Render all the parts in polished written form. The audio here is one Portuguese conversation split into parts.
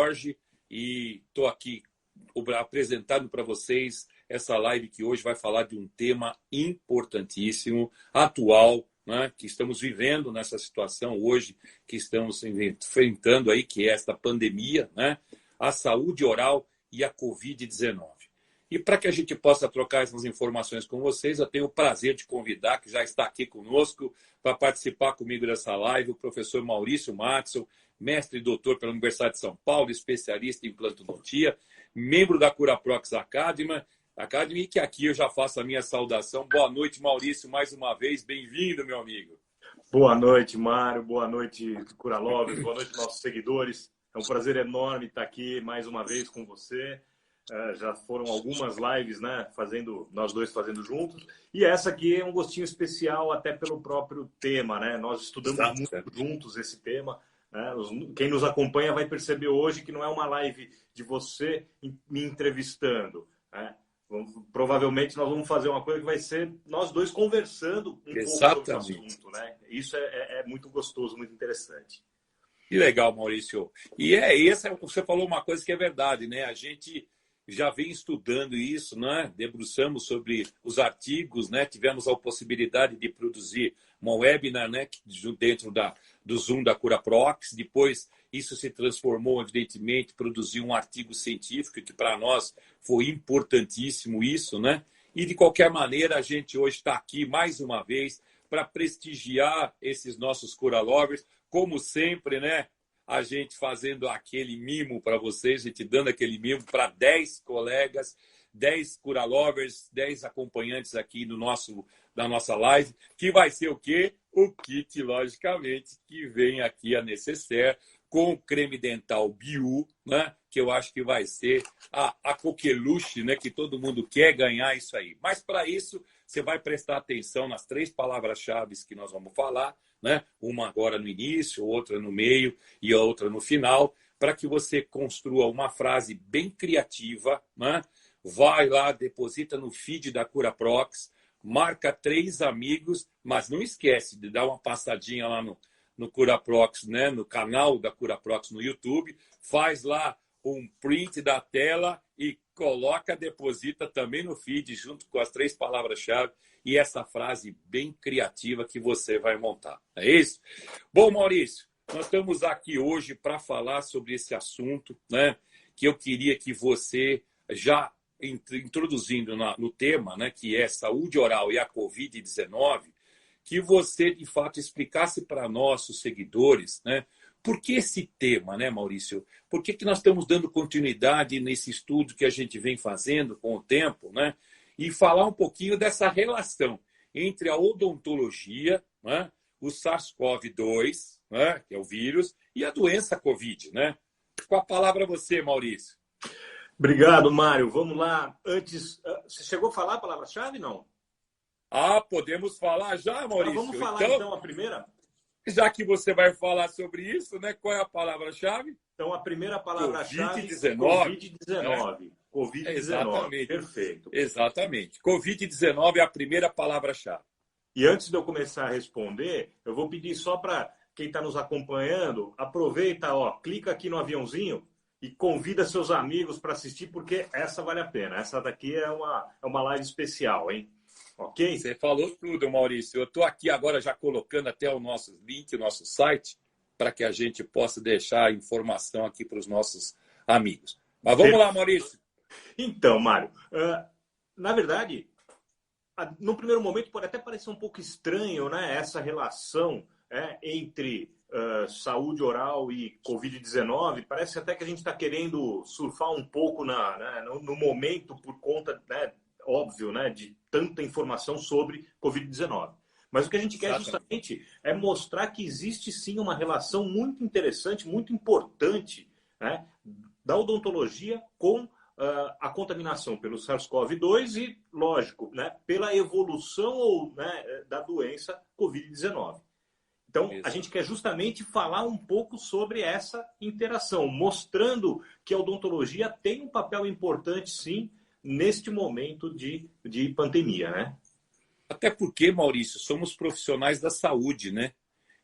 Jorge e estou aqui apresentando para vocês essa live que hoje vai falar de um tema importantíssimo, atual, né, que estamos vivendo nessa situação hoje, que estamos enfrentando aí, que é esta pandemia, né, a saúde oral e a Covid-19. E para que a gente possa trocar essas informações com vocês, eu tenho o prazer de convidar, que já está aqui conosco, para participar comigo dessa live, o professor Maurício Matson, mestre e doutor pela Universidade de São Paulo, especialista em plantodontia, membro da Curaprox Academy, que aqui eu já faço a minha saudação. Boa noite, Maurício, mais uma vez. Bem-vindo, meu amigo. Boa noite, Mário. Boa noite, Curalovers. Boa noite, nossos seguidores. É um prazer enorme estar aqui mais uma vez com você. Já foram algumas lives, né, nós dois fazendo juntos. E essa aqui é um gostinho especial até pelo próprio tema, né? Nós estudamos muito juntos esse tema. Né? Quem nos acompanha vai perceber hoje que não é uma live de você me entrevistando, né? Provavelmente nós vamos fazer uma coisa que vai ser nós dois conversando um pouco sobre o assunto, né? Isso é muito gostoso, muito interessante. Que legal, Maurício. E você falou uma coisa que é verdade, né? A gente já vem estudando isso, né? Debruçamos sobre os artigos, né? Tivemos a possibilidade de produzir uma webinar, né? Dentro do Zoom da Curaprox. Depois isso se transformou, evidentemente, produziu um artigo científico que para nós foi importantíssimo isso, né? E de qualquer maneira a gente hoje está aqui mais uma vez para prestigiar esses nossos Curalovers, como sempre, né? A gente fazendo aquele mimo para vocês, a gente dando aquele mimo para 10 colegas, 10 Curalovers, 10 acompanhantes aqui da nossa live, que vai ser o quê? O kit, logicamente, que vem aqui a Necessaire, com creme dental Bio, né? Que eu acho que vai ser a coqueluche, né? Que todo mundo quer ganhar isso aí. Mas para isso, você vai prestar atenção nas 3 palavras-chave que nós vamos falar, né? Uma agora no início, outra no meio e a outra no final, para que você construa uma frase bem criativa, né? Vai lá, deposita no feed da Curaprox, marca 3 amigos, mas não esquece de dar uma passadinha lá no Curaprox, né? No canal da Curaprox no YouTube, faz lá um print da tela e deposita também no feed, junto com as 3 palavras-chave e essa frase bem criativa que você vai montar. É isso? Bom, Maurício, nós estamos aqui hoje para falar sobre esse assunto, né? Que eu queria que você, já introduzindo no tema, né? Que é saúde oral e a Covid-19, que você, de fato, explicasse para nossos seguidores, né? Por que esse tema, né, Maurício? Por que nós estamos dando continuidade nesse estudo que a gente vem fazendo com o tempo, né? E falar um pouquinho dessa relação entre a odontologia, né, o SARS-CoV-2, né, que é o vírus, e a doença Covid, né? Com a palavra você, Maurício. Obrigado, Mário. Vamos lá. Antes, você chegou a falar a palavra-chave, não? Podemos falar já, Maurício? Vamos falar então a primeira? Já que você vai falar sobre isso, né? Qual é a palavra-chave? Então, a primeira palavra-chave é Covid-19. Covid-19. Exatamente. Perfeito. Exatamente. Covid-19 é a primeira palavra-chave. E antes de eu começar a responder, eu vou pedir só para quem está nos acompanhando, aproveita, clica aqui no aviãozinho e convida seus amigos para assistir, porque essa vale a pena. Essa daqui é uma live especial, hein? Ok? Você falou tudo, Maurício. Eu estou aqui agora já colocando até o nosso link, o nosso site, para que a gente possa deixar a informação aqui para os nossos amigos. Mas vamos lá, Maurício. Então, Mário, na verdade, no primeiro momento pode até parecer um pouco estranho, né, essa relação entre saúde oral e Covid-19. Parece até que a gente está querendo surfar um pouco no momento por conta, né, óbvio, né, de tanta informação sobre Covid-19. Mas o que a gente quer justamente é mostrar que existe sim uma relação muito interessante, muito importante, né, da odontologia com a contaminação pelo SARS-CoV-2 e, lógico, né, pela evolução da doença Covid-19. Então, a gente quer justamente falar um pouco sobre essa interação, mostrando que a odontologia tem um papel importante, sim, neste momento de pandemia, né? Até porque, Maurício, somos profissionais da saúde, né?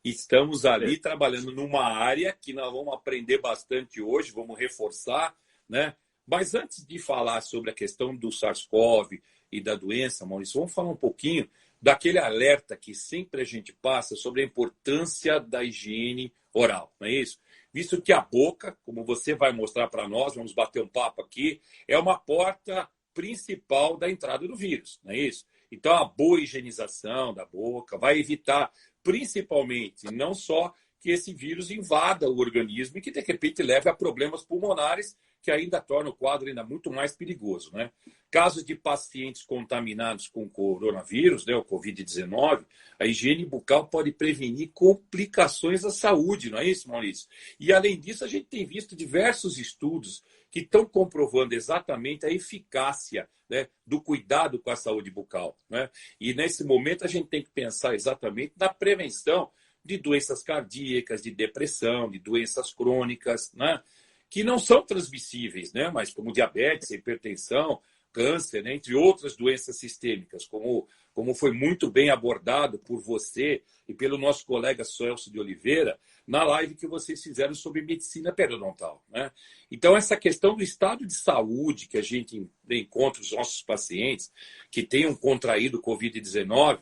estamos ali trabalhando numa área que nós vamos aprender bastante hoje, vamos reforçar, né? Mas antes de falar sobre a questão do SARS-CoV e da doença, Maurício, vamos falar um pouquinho daquele alerta que sempre a gente passa sobre a importância da higiene oral, não é isso? Visto que a boca, como você vai mostrar para nós, vamos bater um papo aqui, é uma porta principal da entrada do vírus, não é isso? Então, a boa higienização da boca vai evitar, principalmente, não só que esse vírus invada o organismo e que, de repente, leve a problemas pulmonares que ainda torna o quadro ainda muito mais perigoso, né? Casos de pacientes contaminados com coronavírus, né, o Covid-19, a higiene bucal pode prevenir complicações à saúde, não é isso, Maurício? E, além disso, a gente tem visto diversos estudos que estão comprovando exatamente a eficácia, né, do cuidado com a saúde bucal, né? E, nesse momento, a gente tem que pensar exatamente na prevenção de doenças cardíacas, de depressão, de doenças crônicas, né? Que não são transmissíveis, né? Mas como diabetes, hipertensão, câncer, né? Entre outras doenças sistêmicas, como foi muito bem abordado por você e pelo nosso colega Celso de Oliveira na live que vocês fizeram sobre medicina periodontal, né? Então, essa questão do estado de saúde que a gente encontra os nossos pacientes que tenham contraído Covid-19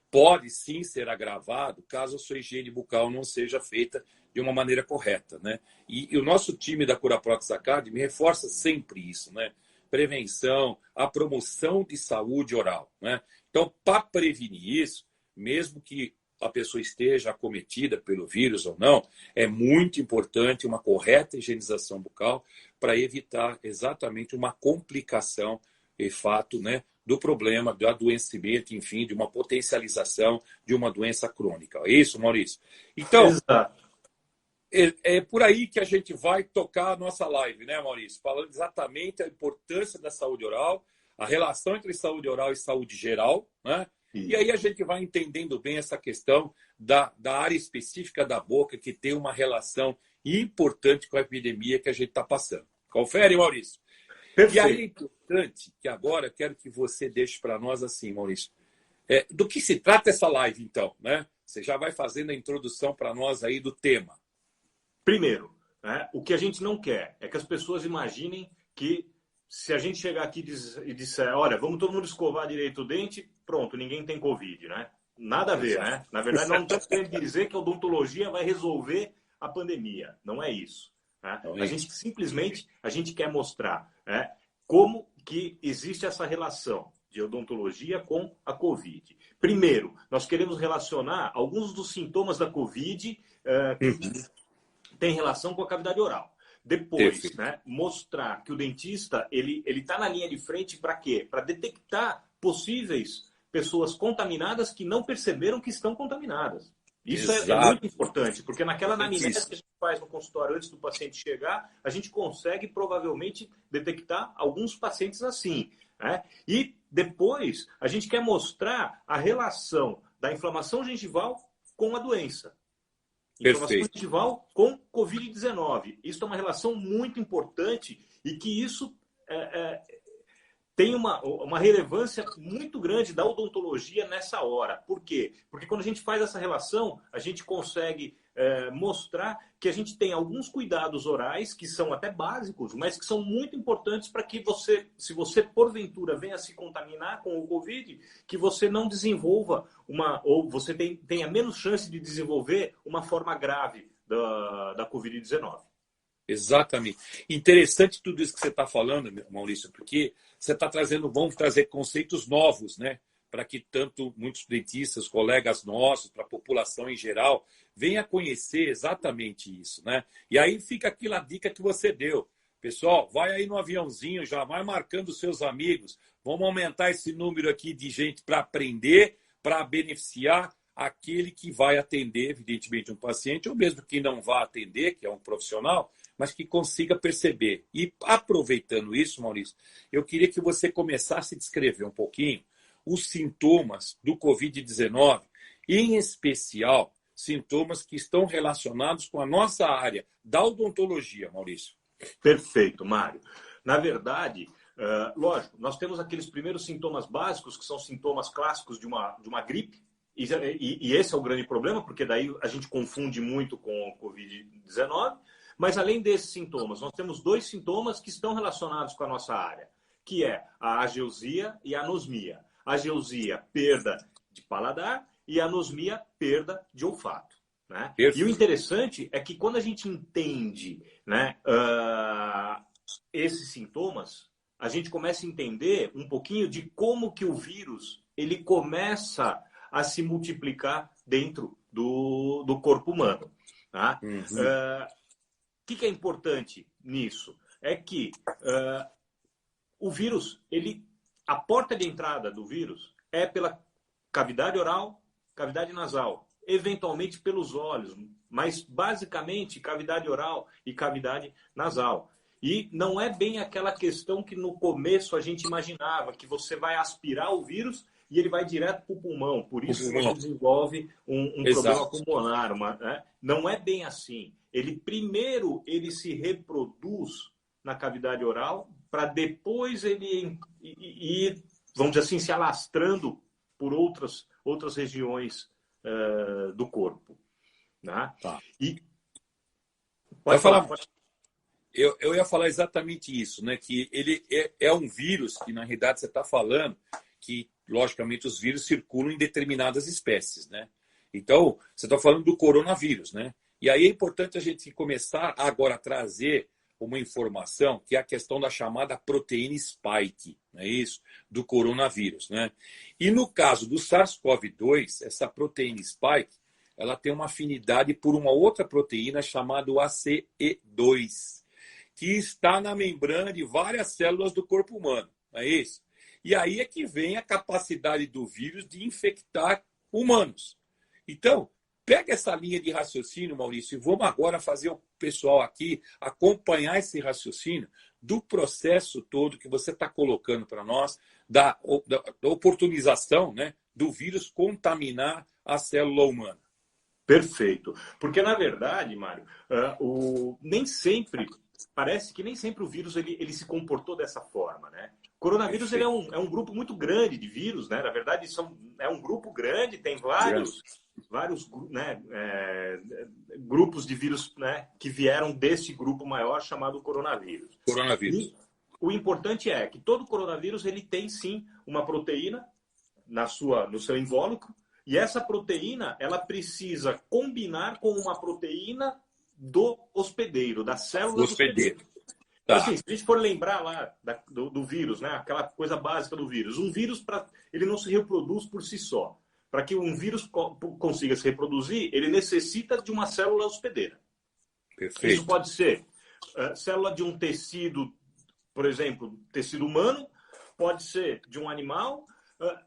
pode sim ser agravado caso a sua higiene bucal não seja feita de uma maneira correta, né? E o nosso time da Curaprox Academy reforça sempre isso, né? Prevenção, a promoção de saúde oral, né? Então, para prevenir isso, mesmo que a pessoa esteja acometida pelo vírus ou não, é muito importante uma correta higienização bucal para evitar exatamente uma complicação e fato, né, do problema, do adoecimento, enfim, de uma potencialização de uma doença crônica. É isso, Maurício? Então, Exato. é por aí que a gente vai tocar a nossa live, né, Maurício? Falando exatamente a importância da saúde oral, a relação entre saúde oral e saúde geral, né? E aí a gente vai entendendo bem essa questão da área específica da boca, que tem uma relação importante com a epidemia que a gente está passando. Confere, Maurício? Perfeito. E aí é importante que agora quero que você deixe para nós assim, Maurício, do que se trata essa live, então, né? Você já vai fazendo a introdução para nós aí do tema. Primeiro, né, o que a gente não quer é que as pessoas imaginem que se a gente chegar aqui e disser, olha, vamos todo mundo escovar direito o dente, pronto, ninguém tem Covid, né? Nada a ver, né? Na verdade, nós não estamos querendo dizer que a odontologia vai resolver a pandemia. Não é isso. Né? A gente simplesmente quer mostrar, né, como que existe essa relação de odontologia com a Covid. Primeiro, nós queremos relacionar alguns dos sintomas da Covid que tem relação com a cavidade oral. Depois, né, mostrar que o dentista ele está na linha de frente para quê? Para detectar possíveis pessoas contaminadas que não perceberam que estão contaminadas. Isso é muito importante, porque naquela anamnese que a gente faz no consultório antes do paciente chegar, a gente consegue provavelmente detectar alguns pacientes assim, né? E depois a gente quer mostrar a relação da inflamação gengival com a doença. Inflamação gengival com Covid-19. Isso é uma relação muito importante e que isso tem uma relevância muito grande da odontologia nessa hora. Por quê? Porque quando a gente faz essa relação, a gente consegue mostrar que a gente tem alguns cuidados orais que são até básicos, mas que são muito importantes para que você, se você porventura venha se contaminar com o Covid, que você não desenvolva ou você tenha menos chance de desenvolver uma forma grave da Covid-19. Exatamente. Interessante tudo isso que você está falando, Maurício, porque você está trazendo, vamos trazer conceitos novos, né? Para que tanto muitos dentistas, colegas nossos, para a população em geral, venha conhecer exatamente isso, né? E aí fica aquela dica que você deu. Pessoal, vai aí no aviãozinho, já vai marcando os seus amigos. Vamos aumentar esse número aqui de gente para aprender, para beneficiar aquele que vai atender, evidentemente, um paciente, ou mesmo que não vá atender, que é um profissional, mas que consiga perceber. E aproveitando isso, Maurício, eu queria que você começasse a descrever um pouquinho os sintomas do Covid-19, em especial sintomas que estão relacionados com a nossa área da odontologia, Maurício. Perfeito, Mário. Na verdade, lógico, nós temos aqueles primeiros sintomas básicos, que são sintomas clássicos de uma gripe, e esse é o grande problema, porque daí a gente confunde muito com o Covid-19. Mas além desses sintomas, nós temos 2 sintomas que estão relacionados com a nossa área, que é a ageusia e a anosmia. Ageusia, perda de paladar, e a anosmia, perda de olfato. Né? E o interessante é que quando a gente entende, né, esses sintomas, a gente começa a entender um pouquinho de como que o vírus ele começa a se multiplicar dentro do corpo humano. Tá? O que é importante nisso? É que o vírus, a porta de entrada do vírus é pela cavidade oral, cavidade nasal, eventualmente pelos olhos, mas basicamente cavidade oral e cavidade nasal. E não é bem aquela questão que no começo a gente imaginava, que você vai aspirar o vírus e ele vai direto para o pulmão. Por isso que você desenvolve um problema pulmonar. Né? Não é bem assim. Primeiro ele se reproduz na cavidade oral para depois ele ir, vamos dizer assim, se alastrando por outras regiões do corpo. Né? Tá. E pode falar. Eu ia falar exatamente isso, né? Que ele é um vírus que, na realidade, você está falando que, logicamente, os vírus circulam em determinadas espécies, né? Então, você está falando do coronavírus, né? E aí é importante a gente começar agora a trazer uma informação que é a questão da chamada proteína spike, não é isso? Do coronavírus, né? E no caso do SARS-CoV-2, essa proteína spike, ela tem uma afinidade por uma outra proteína chamada ACE2, que está na membrana de várias células do corpo humano, não é isso? E aí é que vem a capacidade do vírus de infectar humanos. Então, pega essa linha de raciocínio, Maurício, e vamos agora fazer o pessoal aqui acompanhar esse raciocínio do processo todo que você está colocando para nós, da oportunização, né, do vírus contaminar a célula humana. Perfeito. Porque, na verdade, Mário, nem sempre... Parece que nem sempre o vírus ele se comportou dessa forma, né? O coronavírus ele é um grupo muito grande de vírus, né? Na verdade, é um grupo grande, tem vários né, grupos de vírus, né, que vieram desse grupo maior chamado coronavírus. E o importante é que todo coronavírus ele tem sim uma proteína no seu invólucro, e essa proteína ela precisa combinar com uma proteína do hospedeiro, da célula do hospedeiro. Tá. Assim, se a gente for lembrar lá do vírus, né, aquela coisa básica do vírus, um vírus ele não se reproduz por si só. Para que um vírus consiga se reproduzir, ele necessita de uma célula hospedeira. Perfeito. Isso pode ser célula de um tecido, por exemplo, tecido humano, pode ser de um animal,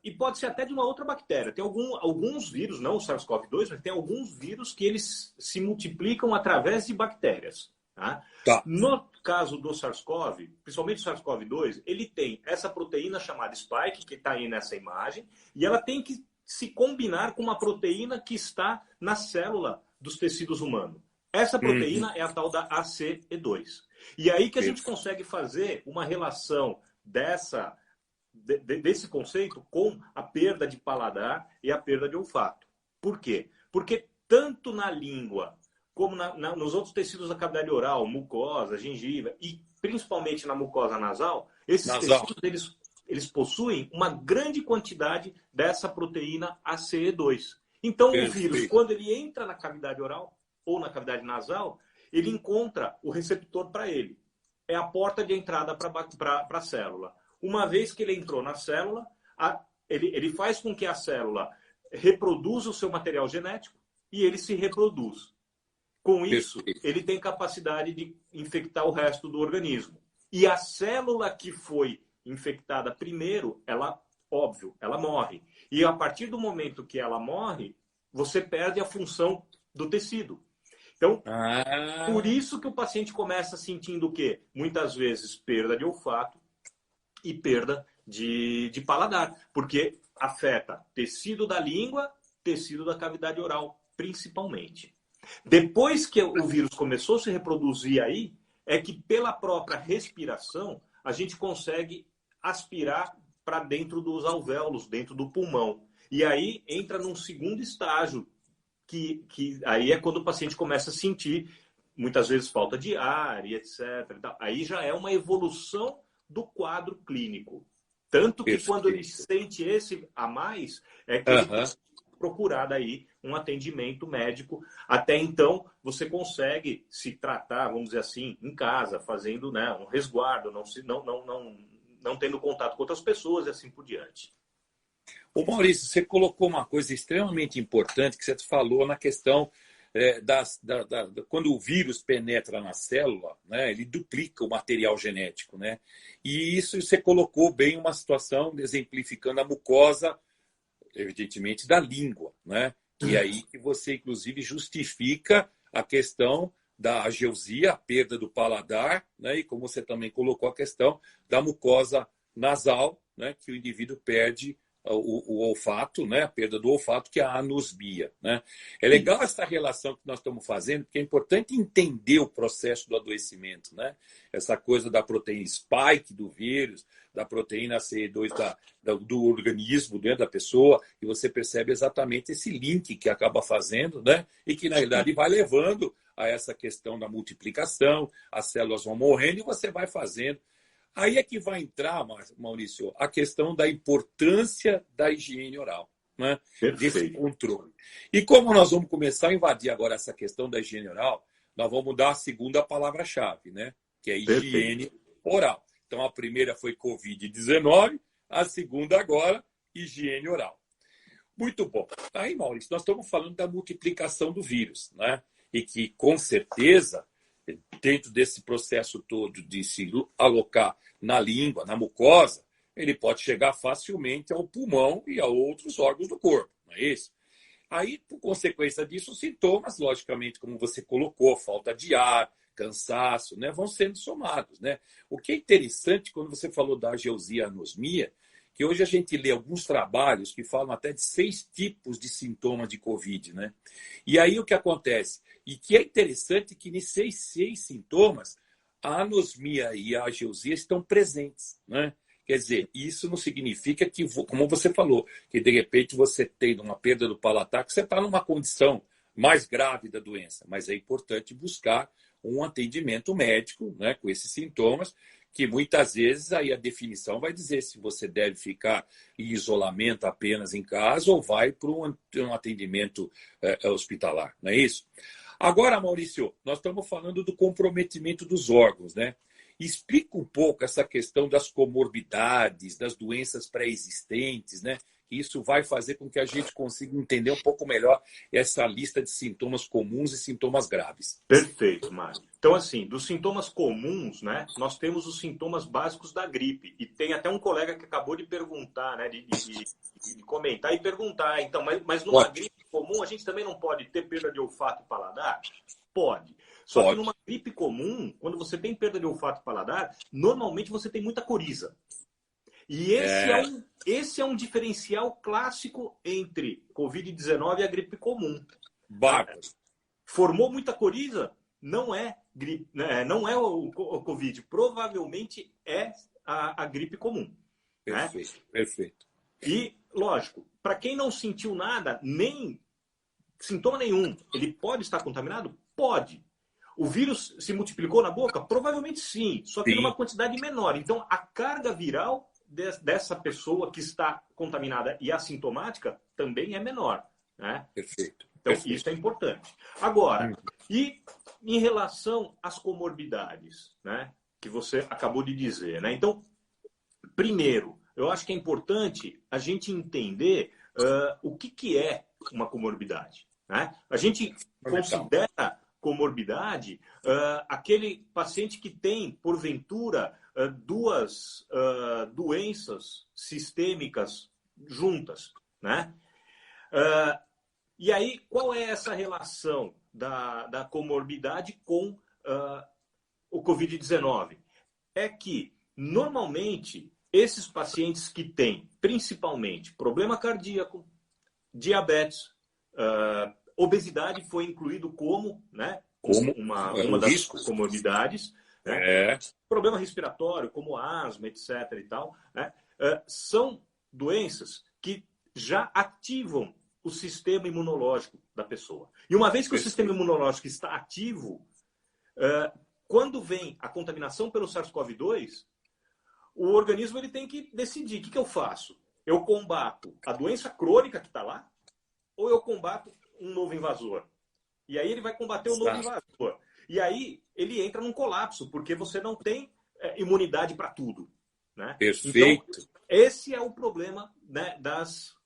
e pode ser até de uma outra bactéria. Tem alguns vírus, não o SARS-CoV-2, mas tem alguns vírus que eles se multiplicam através de bactérias. Tá? Tá. No caso do SARS-CoV, principalmente o SARS-CoV-2, ele tem essa proteína chamada spike, que está aí nessa imagem, e ela tem que se combinar com uma proteína que está na célula dos tecidos humanos. Essa proteína é a tal da ACE2. E aí que a gente consegue fazer uma relação desse conceito com a perda de paladar e a perda de olfato. Por quê? Porque tanto na língua como nos outros tecidos da cavidade oral, mucosa, gengiva e principalmente na mucosa nasal, esses tecidos eles possuem uma grande quantidade dessa proteína ACE2. Então o vírus, quando ele entra na cavidade oral ou na cavidade nasal, ele encontra o receptor para ele. É a porta de entrada para a célula. Uma vez que ele entrou na célula, ele faz com que a célula reproduza o seu material genético e ele se reproduz. Com isso, ele tem capacidade de infectar o resto do organismo. E a célula que foi infectada primeiro, ela morre. E a partir do momento que ela morre, você perde a função do tecido. Então, por isso que o paciente começa sentindo o quê? Muitas vezes perda de olfato e perda de paladar, porque afeta tecido da língua, tecido da cavidade oral, principalmente. Depois que o vírus começou a se reproduzir aí, é que pela própria respiração, a gente consegue aspirar para dentro dos alvéolos, dentro do pulmão. E aí entra num segundo estágio, que aí é quando o paciente começa a sentir, muitas vezes, falta de ar e etc. Aí já é uma evolução do quadro clínico. Tanto que quando ele sente esse a mais, é que ele tem que procurar daí um atendimento médico. Até então, você consegue se tratar, vamos dizer assim, em casa, fazendo, né, um resguardo, não tendo contato com outras pessoas e assim por diante. Ô Maurício, você colocou uma coisa extremamente importante que você falou na questão quando o vírus penetra na célula, né, ele duplica o material genético, né? E isso você colocou bem uma situação exemplificando a mucosa, evidentemente, da língua, né? Que é aí que você, inclusive, justifica a questão da ageusia, a perda do paladar, né? E como você também colocou a questão da mucosa nasal, né? Que o indivíduo perde o olfato, né? A perda do olfato, que é a anosmia, né? É legal essa relação que nós estamos fazendo, porque é importante entender o processo do adoecimento, né? Essa coisa da proteína spike do vírus, da proteína C2 do organismo, né, da pessoa, e você percebe exatamente esse link que acaba fazendo, né? E que, na realidade, vai levando a essa questão da multiplicação, as células vão morrendo e você vai fazendo. Aí é que vai entrar, Maurício, a questão da importância da higiene oral, né? Desse controle. E como nós vamos começar a invadir agora essa questão da higiene oral, nós vamos dar a segunda palavra-chave, né? Que é higiene oral. Então, a primeira foi Covid-19, a segunda agora, higiene oral. Muito bom. Aí, Maurício, nós estamos falando da multiplicação do vírus, né? E que, com certeza, dentro desse processo todo de se alocar na língua, na mucosa, ele pode chegar facilmente ao pulmão e a outros órgãos do corpo, não é isso? Aí, por consequência disso, os sintomas, logicamente, como você colocou, falta de ar, cansaço, né, vão sendo somados, né? O que é interessante, quando você falou da ageusia e anosmia, que hoje a gente lê alguns trabalhos que falam até de 6 tipos de sintomas de Covid, né? E aí o que acontece? E que é interessante que nesses 6 sintomas, a anosmia e a ageusia estão presentes, né? Quer dizer, isso não significa que, como você falou, que de repente você tem uma perda do palatar, que você está numa condição mais grave da doença. Mas é importante buscar um atendimento médico, né, com esses sintomas, que muitas vezes aí a definição vai dizer se você deve ficar em isolamento apenas em casa ou vai para um atendimento hospitalar, não é isso? Agora, Maurício, nós estamos falando do comprometimento dos órgãos, né? Explica um pouco essa questão das comorbidades, das doenças pré-existentes, né? Isso vai fazer com que a gente consiga entender um pouco melhor essa lista de sintomas comuns e sintomas graves. Perfeito, Mário. Então, assim, dos sintomas comuns, né, nós temos os sintomas básicos da gripe. E tem até um colega que acabou de perguntar, né, de comentar e perguntar. Então, mas numa gripe comum, a gente também não pode ter perda de olfato e paladar? Pode. Só que numa gripe comum, quando você tem perda de olfato e paladar, normalmente você tem muita coriza. E esse é um diferencial clássico entre Covid-19 e a gripe comum. Bárbaro. Formou muita coriza? Não é gripe, não é o Covid. Provavelmente é a gripe comum. Perfeito, né? Perfeito. E, lógico, para quem não sentiu nada, nem sintoma nenhum, ele pode estar contaminado? Pode. O vírus se multiplicou na boca? Provavelmente sim, só que numa quantidade menor. Então, a carga viral dessa pessoa que está contaminada e assintomática também é menor. Né? Perfeito. Então, isso é importante. Agora, e em relação às comorbidades, né, que você acabou de dizer, né? Então, primeiro, eu acho que é importante a gente entender o que é uma comorbidade. Né? A gente considera comorbidade aquele paciente que tem, porventura, duas doenças sistêmicas juntas. Né? E aí, qual é essa relação da comorbidade com o Covid-19? É que, normalmente, esses pacientes que têm, principalmente, problema cardíaco, diabetes, obesidade foi incluído como uma das comorbidades, né? Problema respiratório, como asma, etc. e tal, né? São doenças que já ativam o sistema imunológico da pessoa. E uma vez que o sistema imunológico está ativo, quando vem a contaminação pelo SARS-CoV-2, o organismo ele tem que decidir: o que eu faço? Eu combato a doença crônica que está lá, ou eu combato um novo invasor? E aí ele vai combater o novo invasor. E aí ele entra num colapso, porque você não tem imunidade para tudo. Né? Perfeito. Então, esse é o problema, né, das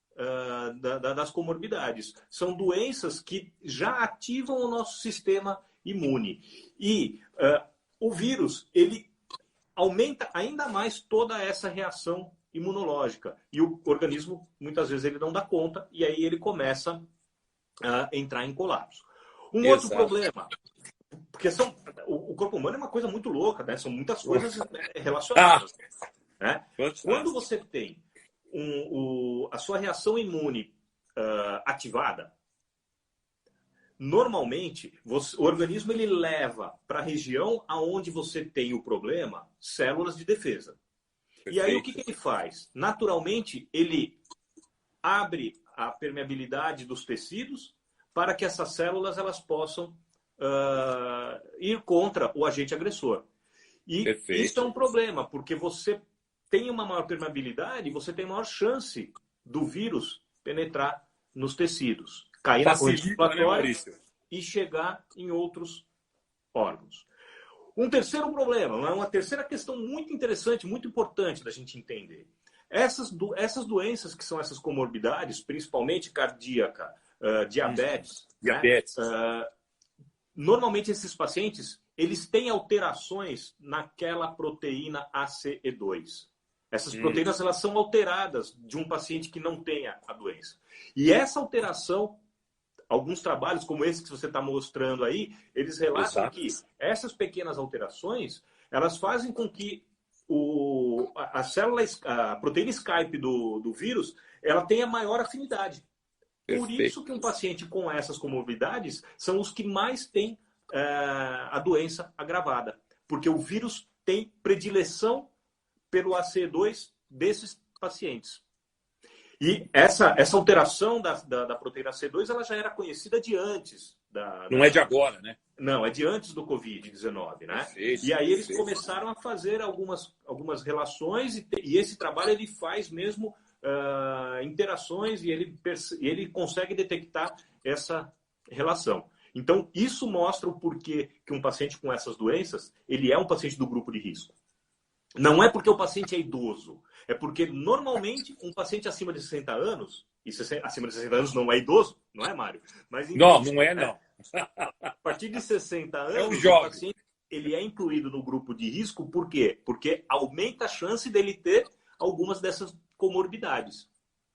comorbidades. São doenças que já ativam o nosso sistema imune. E o vírus, ele aumenta ainda mais toda essa reação imunológica. E o organismo, muitas vezes, ele não dá conta, e aí ele começa a entrar em colapso. Outro problema, porque o corpo humano é uma coisa muito louca, né? São muitas coisas relacionadas. Né? Quando você tem a sua reação imune ativada, normalmente o organismo ele leva para a região aonde você tem o problema células de defesa. Perfeito. E aí o que ele faz? Naturalmente, ele abre a permeabilidade dos tecidos para que essas células elas possam ir contra o agente agressor. E Perfeito. Isso é um problema, porque você tem uma maior permeabilidade, você tem maior chance do vírus penetrar nos tecidos, cair na corrente circulatória e chegar em outros órgãos. Um terceiro problema, uma terceira questão muito interessante, muito importante da gente entender. Essas doenças que são essas comorbidades, principalmente cardíaca, diabetes, né? Normalmente esses pacientes eles têm alterações naquela proteína ACE2. Essas proteínas elas são alteradas de um paciente que não tenha a doença. E essa alteração, alguns trabalhos como esse que você está mostrando aí, eles relatam que essas pequenas alterações elas fazem com que a proteína Skype do vírus ela tenha maior afinidade. Por isso que um paciente com essas comorbidades são os que mais têm a doença agravada. Porque o vírus tem predileção pelo ACE2 desses pacientes. E essa alteração da proteína ACE2 ela já era conhecida de antes. Não é de agora, né? Não, é de antes do Covid-19, né? E aí eles começaram a fazer algumas relações e esse trabalho ele faz mesmo interações e ele consegue detectar essa relação. Então, isso mostra o porquê que um paciente com essas doenças ele é um paciente do grupo de risco. Não é porque o paciente é idoso, é porque normalmente um paciente acima de 60 anos, e acima de 60 anos não é idoso, não é, Mário? Mas, não é não. A partir de 60 anos, o paciente ele é incluído no grupo de risco, por quê? Porque aumenta a chance dele ter algumas dessas comorbidades.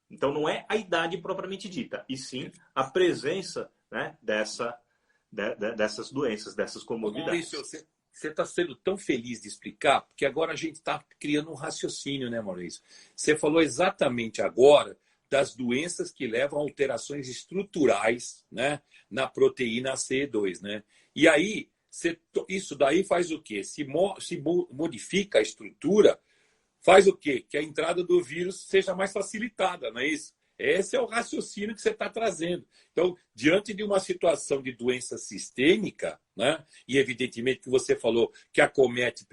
Então não é a idade propriamente dita, e sim a presença, né, dessas doenças, dessas comorbidades. Maurício, você está sendo tão feliz de explicar, porque agora a gente está criando um raciocínio, né, Maurício? Você falou exatamente agora das doenças que levam a alterações estruturais, né, na proteína ACE2, né? E aí, isso daí faz o quê? Se modifica a estrutura, faz o quê? Que a entrada do vírus seja mais facilitada, não é isso? Esse é o raciocínio que você está trazendo. Então, diante de uma situação de doença sistêmica, né, e evidentemente que você falou que acomete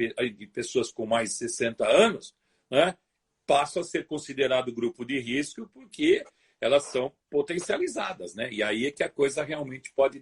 pessoas com mais de 60 anos, né, passa a ser considerado grupo de risco porque elas são potencializadas. Né? E aí é que a coisa realmente pode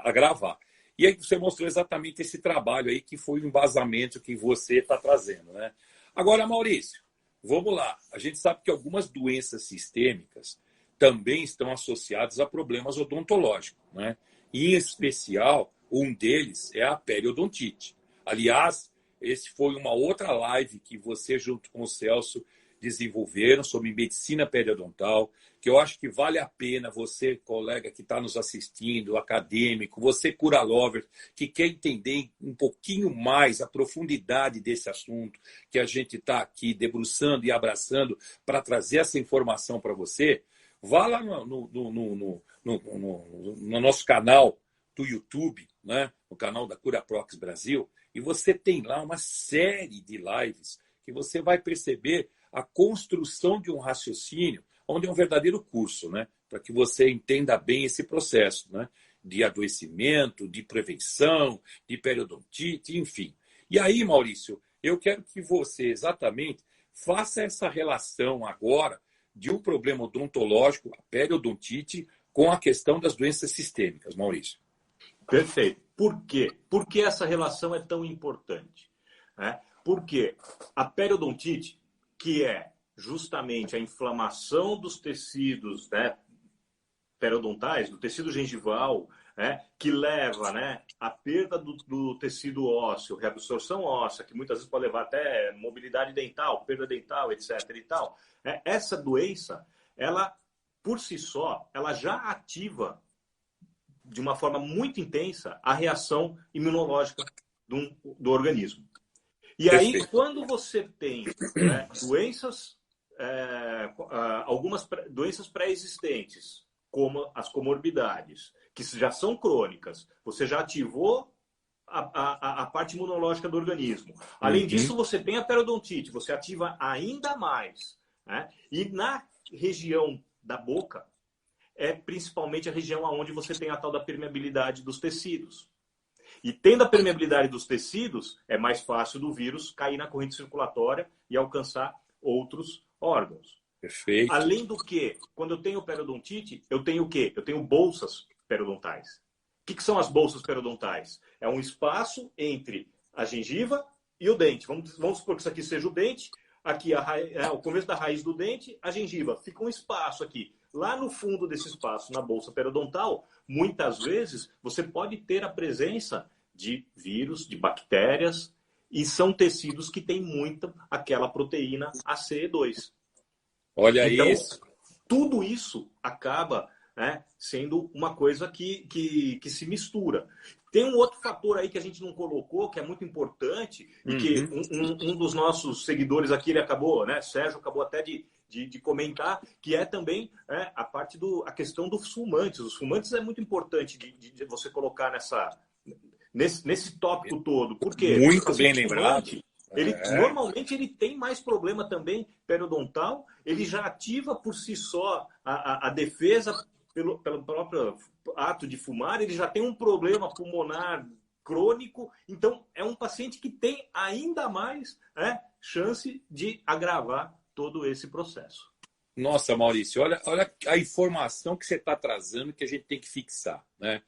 agravar. E aí você mostrou exatamente esse trabalho aí, que foi o embasamento que você está trazendo. Né? Agora, Maurício, vamos lá. A gente sabe que algumas doenças sistêmicas também estão associadas a problemas odontológicos, né? E, em especial, um deles é a periodontite. Aliás, esse foi uma outra live que você, junto com o Celso, desenvolveram sobre medicina periodontal, que eu acho que vale a pena você, colega que está nos assistindo, acadêmico, você cura lover, que quer entender um pouquinho mais a profundidade desse assunto, que a gente está aqui debruçando e abraçando para trazer essa informação para você, vá lá no nosso canal do YouTube, né? No canal da CuraProx Brasil, e você tem lá uma série de lives que você vai perceber a construção de um raciocínio onde é um verdadeiro curso, né? Para que você entenda bem esse processo, né? De adoecimento, de prevenção, de periodontite, enfim. E aí, Maurício, eu quero que você exatamente faça essa relação agora de um problema odontológico, a periodontite, com a questão das doenças sistêmicas, Maurício. Perfeito. Por quê? Por que essa relação é tão importante? Porque a periodontite, que é justamente a inflamação dos tecidos, né, periodontais, do tecido gengival, que leva, né, à perda do tecido ósseo, reabsorção óssea, que muitas vezes pode levar até mobilidade dental, perda dental, etc. e tal. Essa doença, ela, por si só, ela já ativa de uma forma muito intensa a reação imunológica do organismo. E aí, Perfeito. quando você tem, né, doenças, algumas doenças pré-existentes, como as comorbidades, que já são crônicas, você já ativou a parte imunológica do organismo. Além disso, você tem a periodontite, você ativa ainda mais. Né? E na região da boca, é principalmente a região onde você tem a tal da permeabilidade dos tecidos. E tendo a permeabilidade dos tecidos, é mais fácil do vírus cair na corrente circulatória e alcançar outros órgãos. Perfeito. Além do que, quando eu tenho periodontite, eu tenho o quê? Eu tenho bolsas periodontais. O que são as bolsas periodontais? É um espaço entre a gengiva e o dente. Vamos supor que isso aqui seja o dente, aqui o começo da raiz do dente, a gengiva. Fica um espaço aqui. Lá no fundo desse espaço, na bolsa periodontal, muitas vezes você pode ter a presença de vírus, de bactérias, e são tecidos que têm muito aquela proteína ACE2. Olha então, isso. Tudo isso acaba, né, sendo uma coisa que se mistura. Tem um outro fator aí que a gente não colocou, que é muito importante, e que um dos nossos seguidores aqui, ele acabou, né, Sérgio, acabou até de comentar, que é também a questão dos fumantes. Os fumantes é muito importante de você colocar nesse tópico todo. Por quê? Muito bem lembrado. Fumante, normalmente ele tem mais problema também periodontal, ele já ativa por si só a defesa pelo próprio ato de fumar, ele já tem um problema pulmonar crônico, então é um paciente que tem ainda mais chance de agravar todo esse processo. Nossa, Maurício, olha a informação que você está trazendo que a gente tem que fixar, né?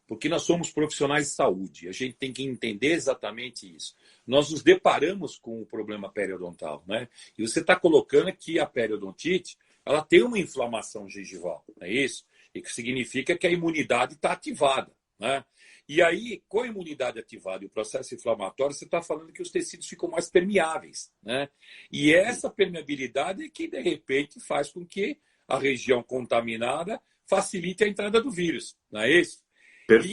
Porque nós somos profissionais de saúde, a gente tem que entender exatamente isso. Nós nos deparamos com o problema periodontal, né? E você está colocando que a periodontite, ela tem uma inflamação gengival, não é isso? E que significa que a imunidade está ativada, né? E aí, com a imunidade ativada e o processo inflamatório, você está falando que os tecidos ficam mais permeáveis, né? E essa permeabilidade é que, de repente, faz com que a região contaminada facilite a entrada do vírus, não é isso?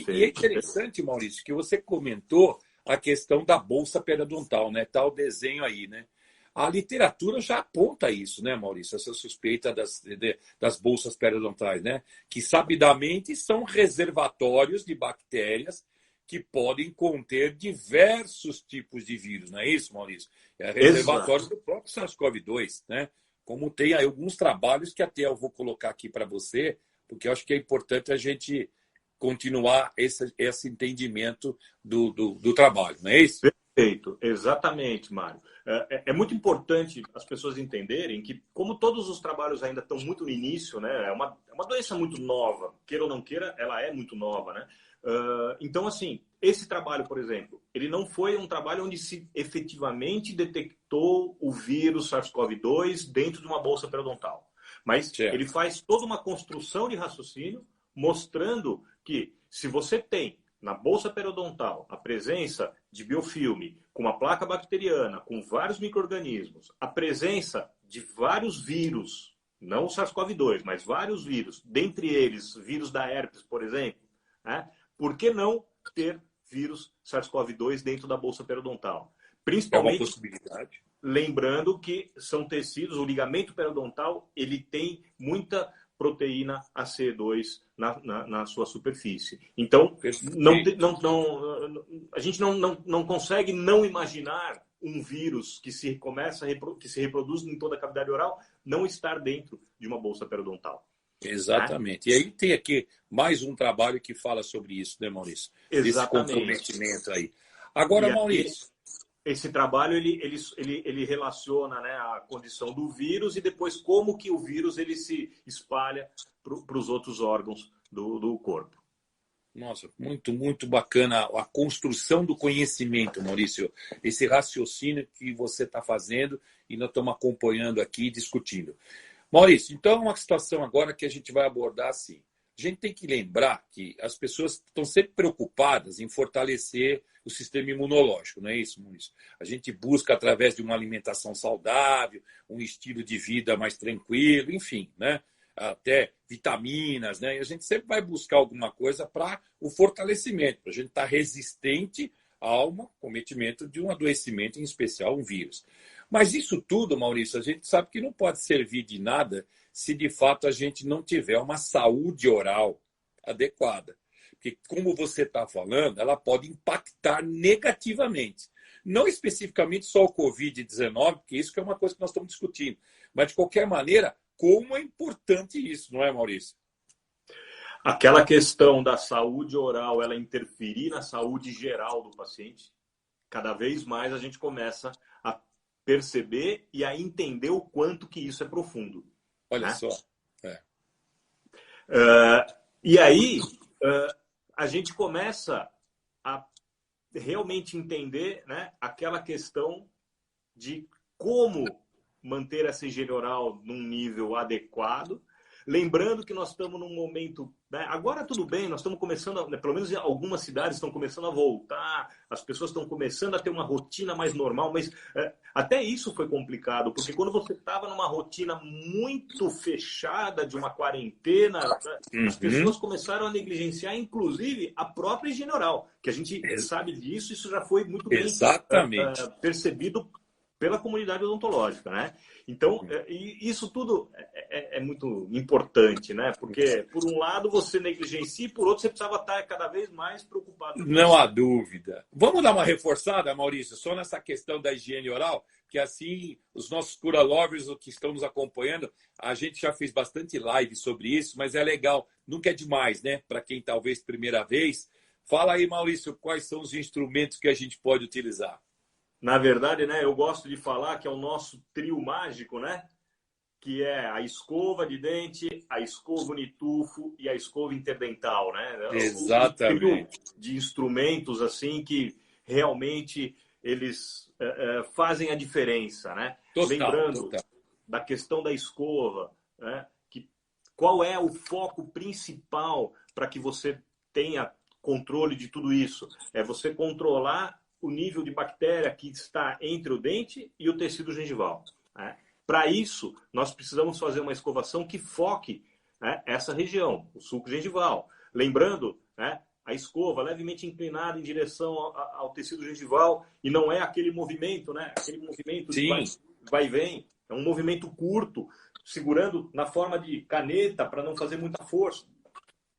E é interessante, Maurício, que você comentou a questão da bolsa periodontal, né? Tá o desenho aí, né? A literatura já aponta isso, né, Maurício? Essa suspeita das bolsas periodontais, né? Que sabidamente são reservatórios de bactérias que podem conter diversos tipos de vírus, não é isso, Maurício? É reservatório do próprio SARS-CoV-2, né? Como tem aí alguns trabalhos que até eu vou colocar aqui para você, porque eu acho que é importante a gente continuar esse entendimento do trabalho, não é isso? Perfeito, exatamente, Mário. É muito importante as pessoas entenderem que, como todos os trabalhos ainda estão muito no início, né, é uma doença muito nova, queira ou não queira, ela é muito nova, né? Então, assim, esse trabalho, por exemplo, ele não foi um trabalho onde se efetivamente detectou o vírus SARS-CoV-2 dentro de uma bolsa periodontal, mas ele faz toda uma construção de raciocínio mostrando que se você tem na bolsa periodontal a presença de biofilme com uma placa bacteriana, com vários micro-organismos, a presença de vários vírus, não o SARS-CoV-2, mas vários vírus, dentre eles vírus da herpes, por exemplo, por que não ter vírus SARS-CoV-2 dentro da bolsa periodontal? Principalmente, é uma possibilidade. Lembrando que são tecidos, o ligamento periodontal, ele tem muita proteína ACE2 na sua superfície. Então, a gente não consegue não imaginar um vírus que se reproduz em toda a cavidade oral não estar dentro de uma bolsa periodontal. Exatamente. Né? E aí tem aqui mais um trabalho que fala sobre isso, né, Maurício? Exatamente. Desse comprometimento aí. Agora, e Maurício... Esse trabalho ele relaciona, né, a condição do vírus e depois como que o vírus ele se espalha para os outros órgãos do corpo. Nossa, muito, muito bacana a construção do conhecimento, Maurício. Esse raciocínio que você está fazendo e nós estamos acompanhando aqui, discutindo. Maurício, então é uma situação agora que a gente vai abordar assim. A gente tem que lembrar que as pessoas estão sempre preocupadas em fortalecer o sistema imunológico, não é isso, Maurício? A gente busca, através de uma alimentação saudável, um estilo de vida mais tranquilo, enfim, né? Até vitaminas, né? E a gente sempre vai buscar alguma coisa para o fortalecimento, para a gente estar resistente ao cometimento de um adoecimento, em especial um vírus. Mas isso tudo, Maurício, a gente sabe que não pode servir de nada se de fato a gente não tiver uma saúde oral adequada. Porque, como você está falando, ela pode impactar negativamente. Não especificamente só o Covid-19, porque isso que é uma coisa que nós estamos discutindo. Mas, de qualquer maneira, como é importante isso, não é, Maurício? Aquela questão da saúde oral, ela interferir na saúde geral do paciente, cada vez mais a gente começa a perceber e a entender o quanto que isso é profundo. Olha, né? Só. E aí, a gente começa a realmente entender, né, aquela questão de como manter essa higiene oral num nível adequado. Lembrando que nós estamos num momento... Né, agora tudo bem, nós estamos começando, né, pelo menos algumas cidades estão começando a voltar, as pessoas estão começando a ter uma rotina mais normal, mas até isso foi complicado, porque quando você estava numa rotina muito fechada de uma quarentena, as pessoas começaram a negligenciar, inclusive, a própria higiene oral, que a gente sabe disso, isso já foi muito bem percebido pela comunidade odontológica, né? Então, isso tudo é muito importante, né? Porque, por um lado, você negligencia e, por outro, você precisava estar cada vez mais preocupado. Não há dúvida. Vamos dar uma reforçada, Maurício, só nessa questão da higiene oral, que assim, os nossos cura lovers que estão nos acompanhando, a gente já fez bastante live sobre isso, mas é legal, nunca é demais, né? Para quem talvez primeira vez. Fala aí, Maurício, quais são os instrumentos que a gente pode utilizar? Na verdade, né, eu gosto de falar que é o nosso trio mágico, né? Que é a escova de dente, a escova unitufo e a escova interdental, né? Exatamente. Um trio de instrumentos assim que realmente eles fazem a diferença, né? Lembrando da questão da escova, né? Qual é o foco principal para que você tenha controle de tudo isso? É você controlar o nível de bactéria que está entre o dente e o tecido gengival. Né? Para isso, nós precisamos fazer uma escovação que foque, né, essa região, o sulco gengival. Lembrando, né, a escova levemente inclinada em direção ao tecido gengival e não é aquele movimento, né, aquele movimento de vai e vem. É um movimento curto, segurando na forma de caneta para não fazer muita força.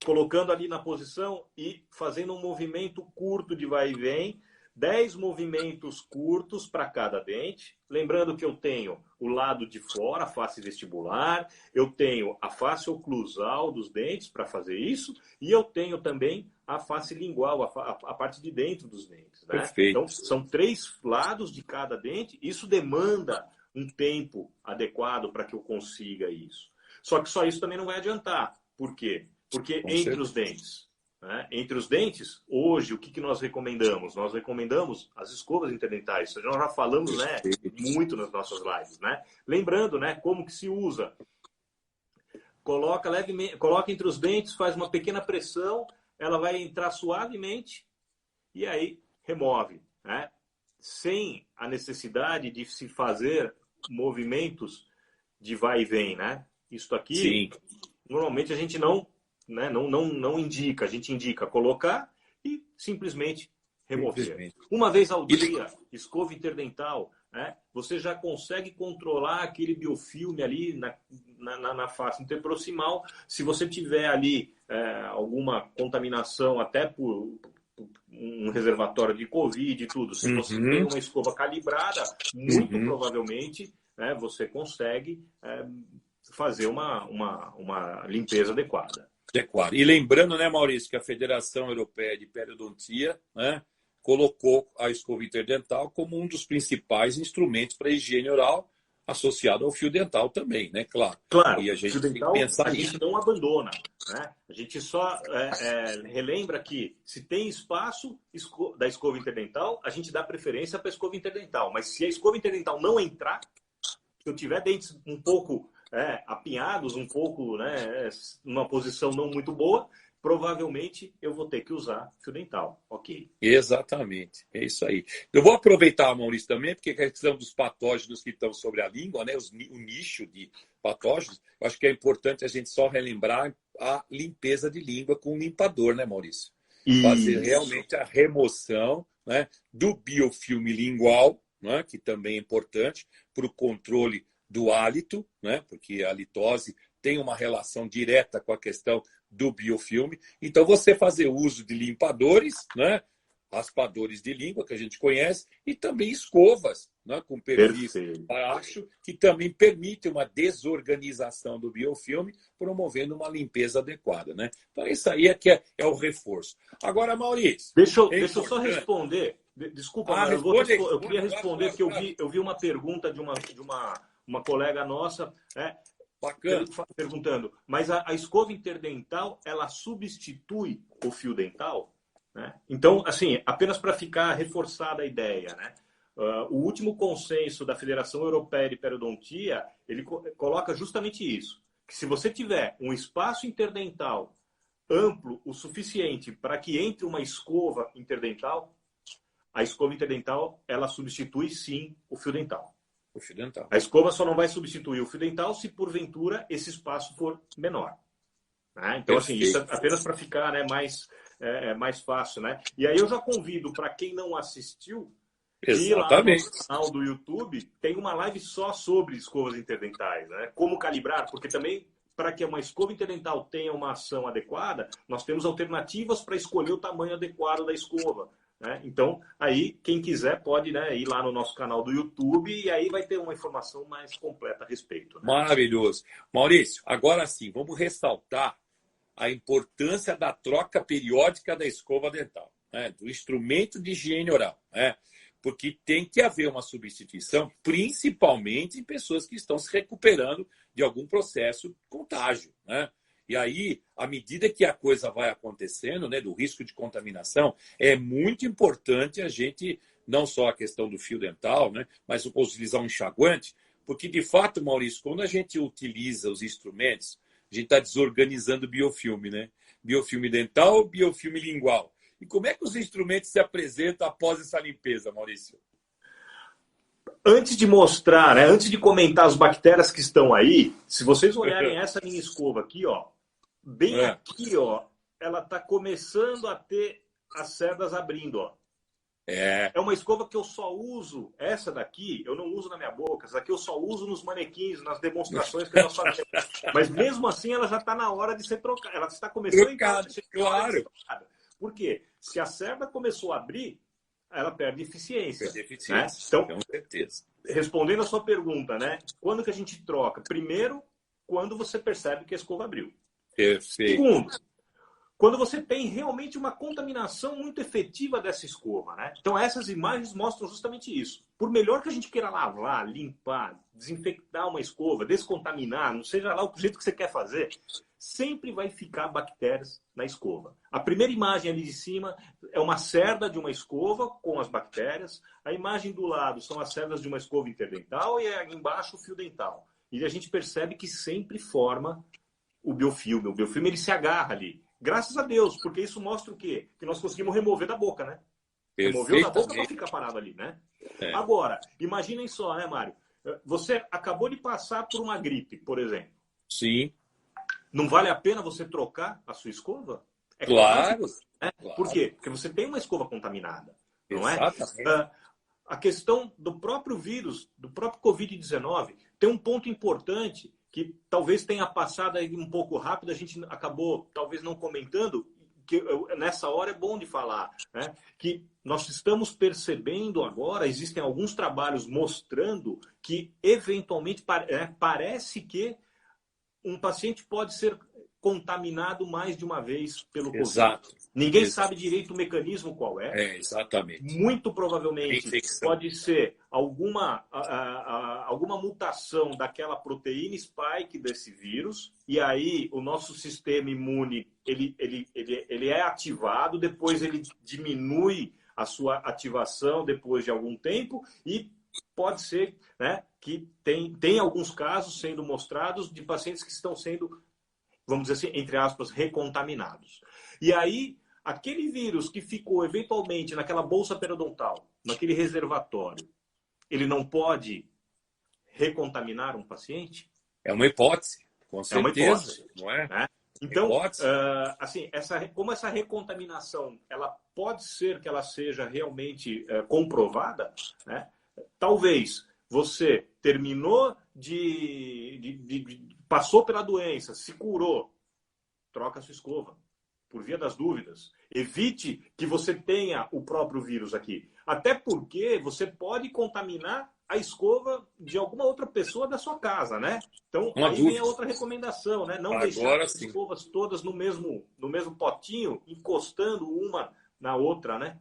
Colocando ali na posição e fazendo um movimento curto de vai e vem, 10 movimentos curtos para cada dente. Lembrando que eu tenho o lado de fora, a face vestibular, eu tenho a face oclusal dos dentes para fazer isso, e eu tenho também a face lingual, a parte de dentro dos dentes. Né? Então, são 3 lados de cada dente. Isso demanda um tempo adequado para que eu consiga isso. Só que só isso também não vai adiantar. Por quê? Porque entre os dentes... Né? Entre os dentes, hoje, o que nós recomendamos? Nós recomendamos as escovas interdentais. Nós já falamos, né, muito nas nossas lives. Né? Lembrando, né, como que se usa. Coloca entre os dentes, faz uma pequena pressão, ela vai entrar suavemente e aí remove. Né? Sem a necessidade de se fazer movimentos de vai e vem. Né? Isso aqui, normalmente a gente não indica, a gente indica colocar e simplesmente remover. Uma vez ao dia, escova interdental, né, você já consegue controlar aquele biofilme ali na face interproximal. Se você tiver ali alguma contaminação, até por um reservatório de Covid e tudo. Se você tem uma escova calibrada, muito provavelmente, né, você consegue fazer uma limpeza adequada. Adequado. E lembrando, né, Maurício, que a Federação Europeia de Periodontia, né, colocou a escova interdental como um dos principais instrumentos para a higiene oral, associado ao fio dental também, né? Claro. Claro, E a gente fio tem dental que pensar a nisso. gente não abandona, né? A gente só relembra que se tem espaço da escova interdental, a gente dá preferência para a escova interdental. Mas se a escova interdental não entrar, se eu tiver dentes um pouco apinhados, um pouco, né, numa posição não muito boa, provavelmente eu vou ter que usar fio dental. Ok. Exatamente, é isso aí. Eu vou aproveitar, Maurício, também, porque a questão dos patógenos que estão sobre a língua, né, o nicho de patógenos, eu acho que é importante a gente só relembrar a limpeza de língua com limpador, né, Maurício? Fazer realmente a remoção, né, do biofilme lingual, né, que também é importante para o controle do hálito, né, porque a litose tem uma relação direta com a questão do biofilme. Então, você fazer uso de limpadores, né, raspadores de língua, que a gente conhece, e também escovas, né, com perfis baixo, que também permitem uma desorganização do biofilme, promovendo uma limpeza adequada. Né? Então, isso aí é o reforço. Agora, Maurício... Deixa eu só responder. Desculpa, mas eu queria responder, claro, porque eu vi uma pergunta de uma colega nossa, né, bacana, perguntando, mas a escova interdental, ela substitui o fio dental? Né? Então, assim, apenas para ficar reforçada a ideia, né? O último consenso da Federação Europeia de Periodontia, ele coloca justamente isso, que se você tiver um espaço interdental amplo o suficiente para que entre uma escova interdental, a escova interdental, ela substitui sim o fio dental. O fio dental. A escova só não vai substituir o fio dental se porventura esse espaço for menor. Né? Então, assim, isso é apenas para ficar, né, mais fácil, né? E aí eu já convido para quem não assistiu, ir lá no nosso canal do YouTube, tem uma live só sobre escovas interdentais, né? Como calibrar, porque também para que uma escova interdental tenha uma ação adequada, nós temos alternativas para escolher o tamanho adequado da escova. Né? Então, aí, quem quiser pode, né, ir lá no nosso canal do YouTube e aí vai ter uma informação mais completa a respeito. Né? Maravilhoso. Maurício, agora sim, vamos ressaltar a importância da troca periódica da escova dental, né, do instrumento de higiene oral, né, porque tem que haver uma substituição, principalmente em pessoas que estão se recuperando de algum processo de contágio, né? E aí, à medida que a coisa vai acontecendo, né, do risco de contaminação, é muito importante a gente, não só a questão do fio dental, né, mas utilizar um enxaguante, porque, de fato, Maurício, quando a gente utiliza os instrumentos, a gente está desorganizando o biofilme, né? Biofilme dental, biofilme lingual. E como é que os instrumentos se apresentam após essa limpeza, Maurício? Antes de mostrar, né, antes de comentar as bactérias que estão aí, se vocês olharem essa minha escova aqui, ó, bem aqui, ó, ela está começando a ter as cerdas abrindo, ó. É uma escova que eu só uso, essa daqui, eu não uso na minha boca, essa daqui eu só uso nos manequins, nas demonstrações que nós fazemos. Mas mesmo assim ela já está na hora de ser trocada, ela está começando a ser trocada. Por quê? Se a cerda começou a abrir, ela perde eficiência. Perde eficiência, né? Então, com certeza. Respondendo a sua pergunta, né? Quando que a gente troca? Primeiro, quando você percebe que a escova abriu. Perfeito. Segundo, quando você tem realmente uma contaminação muito efetiva dessa escova, né? Então, essas imagens mostram justamente isso. Por melhor que a gente queira lavar, limpar, desinfectar uma escova, descontaminar, não seja lá o jeito que você quer fazer, sempre vai ficar bactérias na escova. A primeira imagem ali de cima é uma cerda de uma escova com as bactérias. A imagem do lado são as cerdas de uma escova interdental e aí embaixo o fio dental. E a gente percebe que sempre forma o biofilme. O biofilme ele se agarra ali. Graças a Deus, porque isso mostra o quê? Que nós conseguimos remover da boca, né? Removeu da boca para ficar parado ali, né? Agora, imaginem só, né, Mário? Você acabou de passar por uma gripe, por exemplo. Sim. Não vale a pena você trocar a sua escova? Claro. Né? Claro. Por quê? Porque você tem uma escova contaminada, não Exatamente. é? A questão do próprio vírus, do próprio Covid-19, tem um ponto importante que talvez tenha passado aí um pouco rápido, a gente acabou talvez não comentando, nessa hora é bom de falar, né? Que nós estamos percebendo agora, existem alguns trabalhos mostrando que, eventualmente, parece que um paciente pode ser contaminado mais de uma vez pelo Covid. Exato. Ninguém sabe direito o mecanismo qual é. É, exatamente. Muito provavelmente pode ser alguma mutação daquela proteína spike desse vírus, e aí o nosso sistema imune ele é ativado, depois ele diminui a sua ativação depois de algum tempo, e pode ser, né, que tem alguns casos sendo mostrados de pacientes que estão sendo, vamos dizer assim, entre aspas, recontaminados. E aí, aquele vírus que ficou eventualmente naquela bolsa periodontal, naquele reservatório, ele não pode recontaminar um paciente? É uma hipótese, com certeza. É uma hipótese, não é? Né? Então, assim, como essa recontaminação, ela pode ser que ela seja realmente comprovada, né? Talvez você terminou passou pela doença, se curou, troca a sua escova. Por via das dúvidas. Evite que você tenha o próprio vírus aqui. Até porque você pode contaminar a escova de alguma outra pessoa da sua casa, né? Então, aí vem a outra recomendação, né? Não deixar as escovas todas no mesmo potinho, encostando uma na outra, né?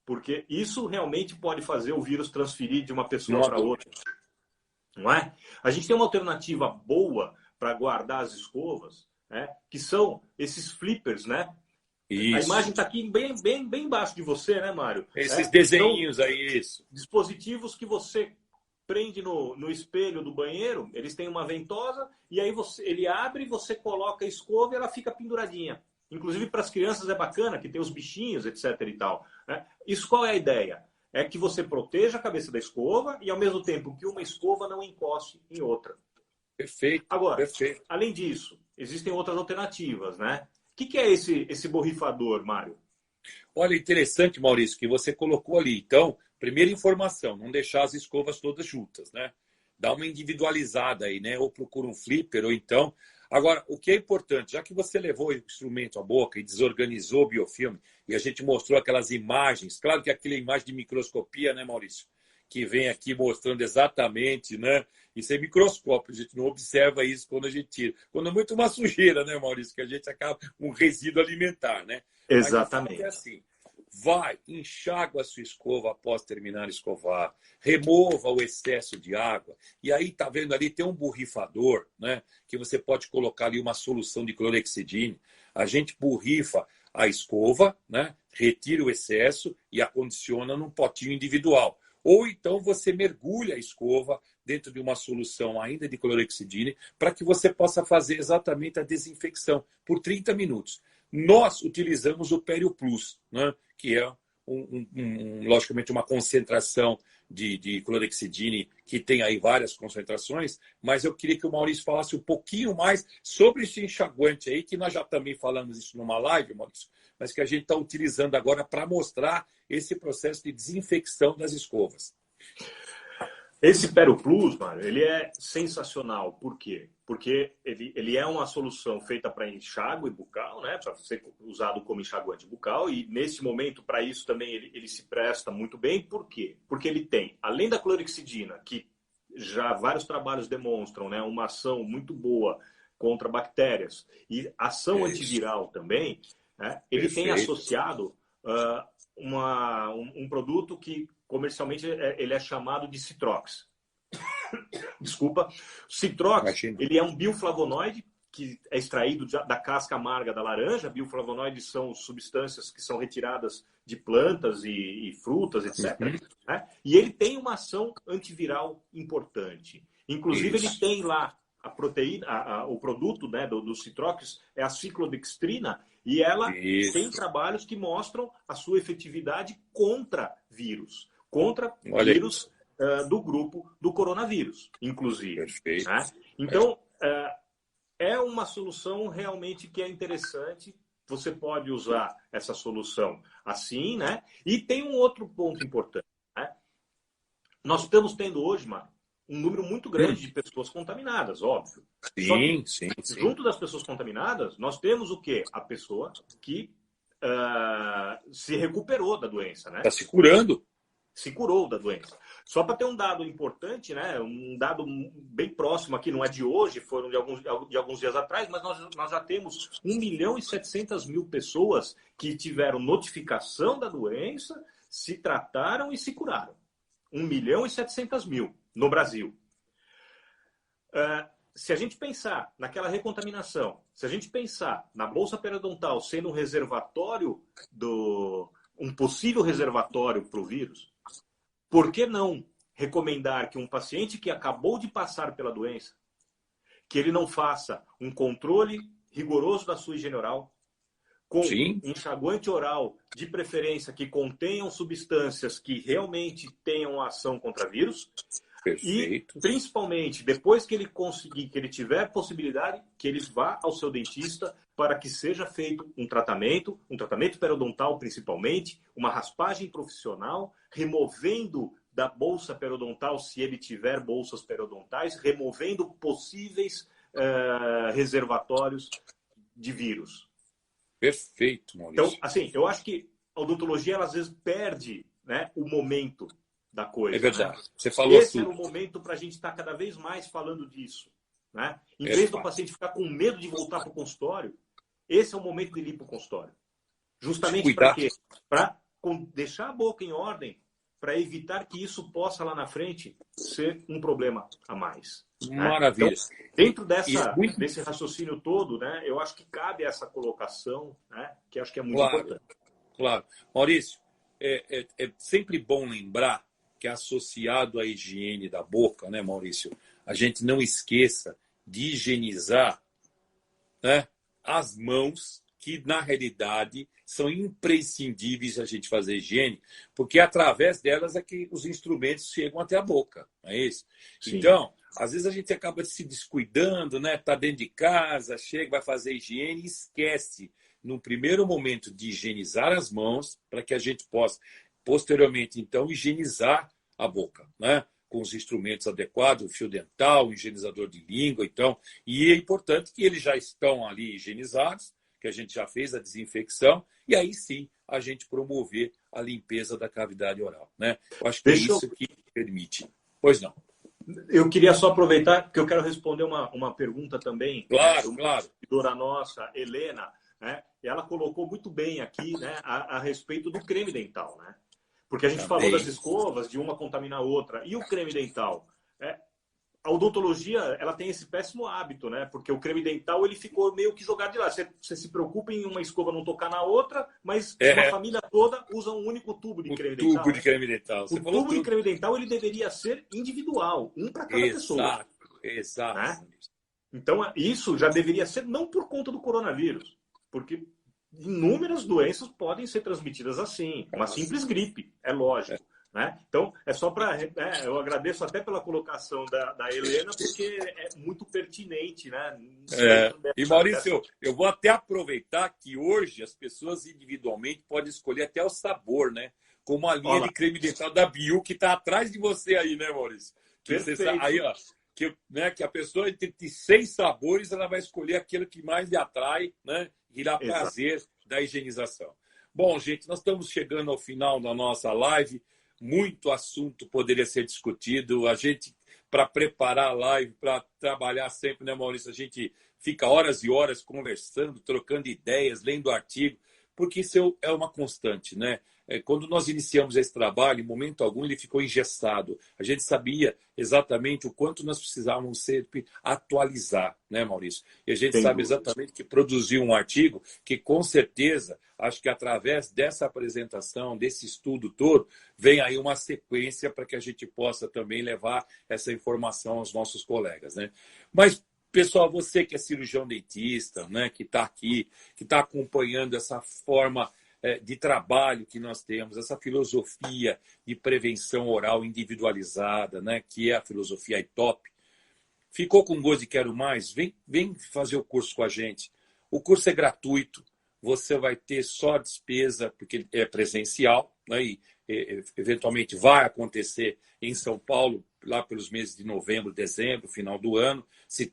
Porque isso realmente pode fazer o vírus transferir de uma pessoa para outra. Não é? A gente tem uma alternativa boa para guardar as escovas, né? Que são esses flippers, né? Isso. A imagem está aqui bem embaixo de você, né, Mário? Esses desenhinhos aí, isso. Dispositivos que você prende no espelho do banheiro, eles têm uma ventosa, e aí ele abre, você coloca a escova e ela fica penduradinha. Inclusive para as crianças é bacana, que tem os bichinhos, etc. e tal. Né? Isso qual é a ideia? É que você proteja a cabeça da escova e, ao mesmo tempo, que uma escova não encoste em outra. Perfeito. Agora, perfeito. Além disso, existem outras alternativas, né? O que é esse borrifador, Mário? Olha, interessante, Maurício, que você colocou ali. Então, primeira informação, não deixar as escovas todas juntas, né? Dá uma individualizada aí, né? Ou procura um flipper, ou então... Agora, o que é importante, já que você levou o instrumento à boca e desorganizou o biofilme, e a gente mostrou aquelas imagens, claro que aquela imagem de microscopia, né, Maurício? Que vem aqui mostrando exatamente, né? Isso é microscópio, a gente não observa isso quando a gente tira. Quando é muito uma sujeira, né, Maurício? Que a gente acaba um resíduo alimentar, né? Exatamente. Mas é assim, vai, enxágua a sua escova após terminar de escovar, remova o excesso de água, e aí, tá vendo ali, tem um borrifador, né? Que você pode colocar ali uma solução de clorexidine. A gente borrifa a escova, né? Retira o excesso e acondiciona num potinho individual. Ou então você mergulha a escova dentro de uma solução ainda de clorexidine para que você possa fazer exatamente a desinfecção por 30 minutos. Nós utilizamos o Perio Plus, né? Que é logicamente uma concentração de clorexidine que tem aí várias concentrações, mas eu queria que o Maurício falasse um pouquinho mais sobre esse enxaguante aí, que nós já também falamos isso numa live, Maurício, mas que a gente está utilizando agora para mostrar esse processo de desinfecção das escovas. Esse Perio Plus, Mário, ele é sensacional. Por quê? Porque ele é uma solução feita para enxágue bucal, né? Para ser usado como enxaguante bucal. E, nesse momento, para isso também ele se presta muito bem. Por quê? Porque ele tem, além da clorexidina, que já vários trabalhos demonstram, né, uma ação muito boa contra bactérias, e ação antiviral também, né? Ele tem associado um produto que comercialmente ele é chamado de Citrox. Desculpa. O Citrox, ele é um bioflavonoide que é extraído da casca amarga da laranja. Bioflavonoides são substâncias que são retiradas de plantas e frutas, etc. Né? E ele tem uma ação antiviral importante. Inclusive, ele tem lá a proteína, o produto, né, do Citrox é a ciclodextrina, e ela tem trabalhos que mostram a sua efetividade contra vírus. Contra vírus do grupo do coronavírus, inclusive. Né? Então, é uma solução realmente que é interessante. Você pode usar essa solução assim, né? E tem um outro ponto importante. Né? Nós estamos tendo hoje, Mário, um número muito grande de pessoas contaminadas, óbvio. Sim. Junto das pessoas contaminadas, nós temos o quê? A pessoa que se recuperou da doença, né? Está se curando. Se curou da doença. Só para ter um dado importante, né? Um dado bem próximo aqui, não é de hoje, foram de alguns dias atrás, mas nós já temos 1.700.000 pessoas que tiveram notificação da doença, se trataram e se curaram. 1.700.000 no Brasil. Se a gente pensar naquela recontaminação, se a gente pensar na bolsa periodontal sendo um reservatório, um possível reservatório para o vírus, por que não recomendar que um paciente que acabou de passar pela doença, que ele não faça um controle rigoroso da sua higiene oral, com enxaguante oral, de preferência que contenham substâncias que realmente tenham ação contra vírus. Perfeito. E, principalmente, depois que ele conseguir, que ele tiver possibilidade, que ele vá ao seu dentista para que seja feito um tratamento periodontal principalmente, uma raspagem profissional, removendo da bolsa periodontal, se ele tiver bolsas periodontais, removendo possíveis reservatórios de vírus. Perfeito, Maurício. Então, assim, eu acho que a odontologia, ela, às vezes, perde, né, o momento da coisa. É verdade. Né? Você falou Esse tudo. era o momento para a gente estar cada vez mais falando disso. Né? Em vez do paciente ficar com medo de voltar para o consultório, esse é o momento de ir para o consultório. Justamente para quê? Para deixar a boca em ordem, para evitar que isso possa lá na frente ser um problema a mais. Maravilha. Né? Então, dentro desse raciocínio todo, né, eu acho que cabe essa colocação, né, que acho que é muito importante. Claro. Maurício, é sempre bom lembrar que associado à higiene da boca, né, Maurício, a gente não esqueça de higienizar, né, as mãos, que na realidade são imprescindíveis a gente fazer higiene, porque através delas é que os instrumentos chegam até a boca, não é isso? Sim. Então, às vezes a gente acaba se descuidando, né? Tá dentro de casa, chega, vai fazer higiene e esquece, no primeiro momento, de higienizar as mãos, para que a gente possa, posteriormente, então, higienizar a boca, né? Com os instrumentos adequados, o fio dental, o higienizador de língua, então. E é importante que eles já estão ali higienizados, que a gente já fez a desinfecção, e aí sim a gente promover a limpeza da cavidade oral, né? Eu acho que é isso que permite. Pois não. Eu queria só aproveitar, porque eu quero responder uma pergunta também. Claro. Uma seguidora nossa, Helena, né? E ela colocou muito bem aqui, né, a respeito do creme dental, né? Porque a gente falou das escovas, de uma contaminar a outra. E o creme dental? A odontologia, ela tem esse péssimo hábito, né? Porque o creme dental, ele ficou meio que jogado de lado. Você se preocupa em uma escova não tocar na outra, mas uma família toda usa um único tubo de creme dental. Tubo de creme dental. O tubo de creme dental, ele deveria ser individual, um para cada pessoa. Exato. Né? Então, isso já deveria ser não por conta do coronavírus, porque inúmeras doenças podem ser transmitidas assim. Uma simples gripe, é lógico. Né? Então, é só para... eu agradeço até pela colocação da Helena, porque é muito pertinente. Né? E, Maurício, eu vou até aproveitar que hoje as pessoas individualmente podem escolher até o sabor, né? Como a linha de creme dental da Bio, que está atrás de você aí, né, Maurício? Aí, ó, que a pessoa, entre 6 sabores, ela vai escolher aquele que mais lhe atrai, né? E dá prazer da higienização. Bom, gente, nós estamos chegando ao final da nossa live. Muito assunto poderia ser discutido. A gente, para preparar a live, para trabalhar sempre, né, Maurício? A gente fica horas e horas conversando, trocando ideias, lendo artigo, porque isso é uma constante, né? Quando nós iniciamos esse trabalho, em momento algum ele ficou engessado. A gente sabia exatamente o quanto nós precisávamos sempre atualizar, né, Maurício? E a gente sabe exatamente que produziu um artigo que, com certeza, acho que através dessa apresentação, desse estudo todo, vem aí uma sequência para que a gente possa também levar essa informação aos nossos colegas, né? Mas, pessoal, você que é cirurgião dentista, né, que está aqui, que está acompanhando essa forma de trabalho que nós temos, essa filosofia de prevenção oral individualizada, né, que é a filosofia iTop, ficou com gosto de quero mais? Vem fazer o curso com a gente. O curso é gratuito, você vai ter só despesa, porque é presencial, né, e eventualmente vai acontecer em São Paulo, lá pelos meses de novembro, dezembro, final do ano, se